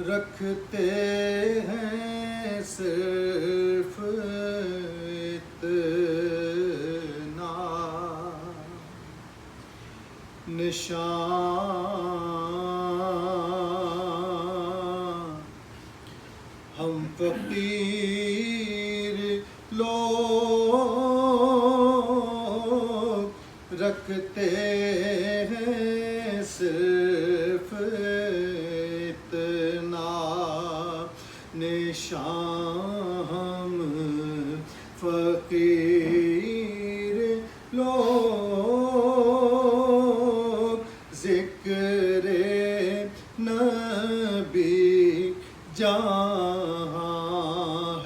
رکھتے ہیں صرف اتنا نشان ہم فقیر لوگ رکھتے ہیں صرف اتنا نشان ہم فقیر لوگ ذکر نبی جہاں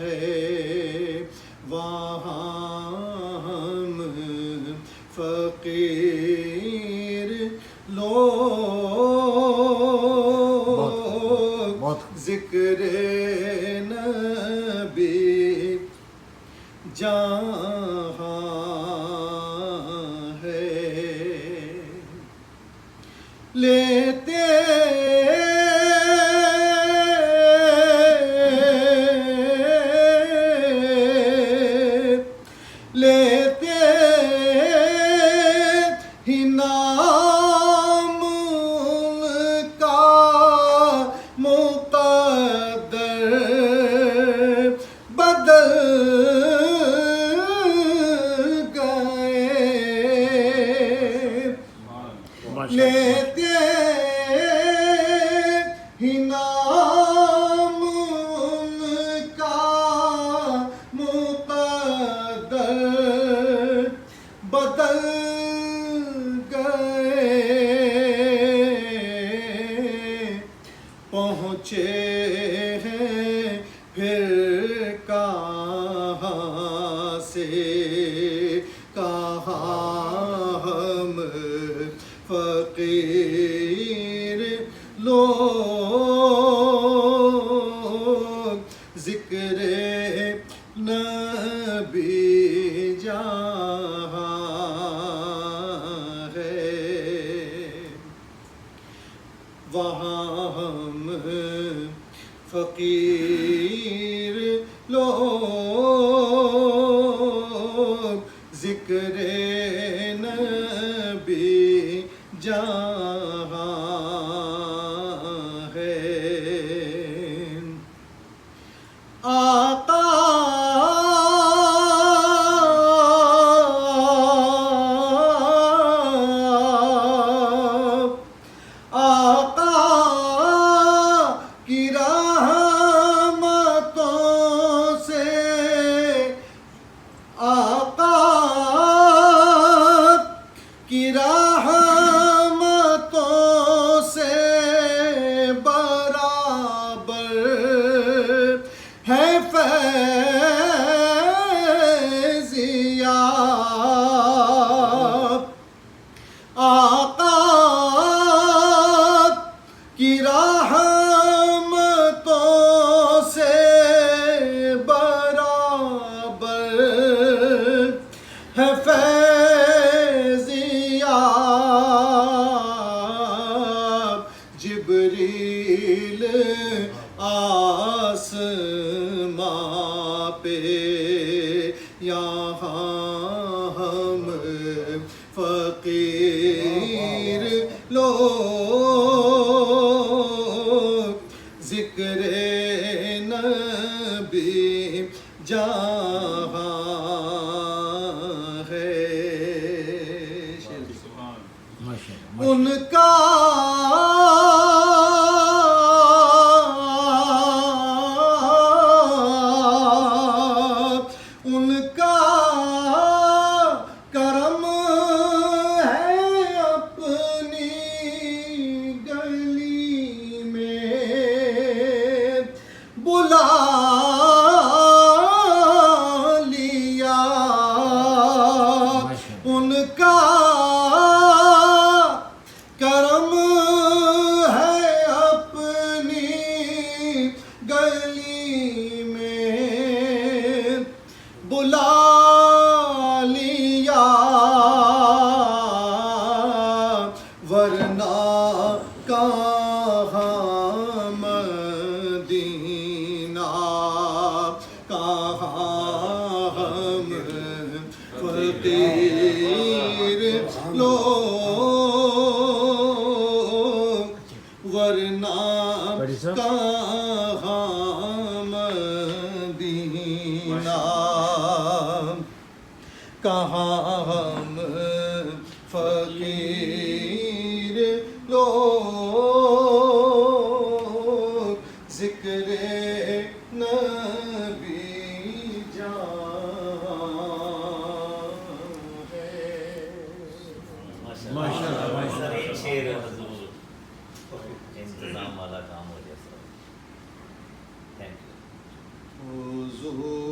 ہے وہاں ہم فقیر لوگ ذکر نبی جہاں ہے لیتے ہی نام ان کا مقدر بدل گئے لیتے ہی نام ان کا مقدر بدل گئے پہنچے ہیں پھر کہاں سے کہاں ہم فقیر لوگ ذکر نبی جہاں ہے وہاں ہم فقیر لوگ ذکر نبی جہاں ہے آقا کی رحمتوں سے آقا کی رحمتوں سے برابر ہے فیضیاب آقا کی رحمتوں سے برابر ہے فیضیاب جبریل آسماں پہ یہاں ہم فقیر لوگ ذکر نبی جہاں ہے ان کا کرم ہے اپنی گلی میں بلا لیا ان کا کرم ہے اپنی گلی میں بلا لیا ورنہ کہاں لوگ ورنہ کہاں مدینہ کہاں ہم فقیر لوگ ذکر نبی جان ہے. ماشاءاللہ سر ایک شعر حضور انتظام والا کام ہو جائے سر. Thank you. حضور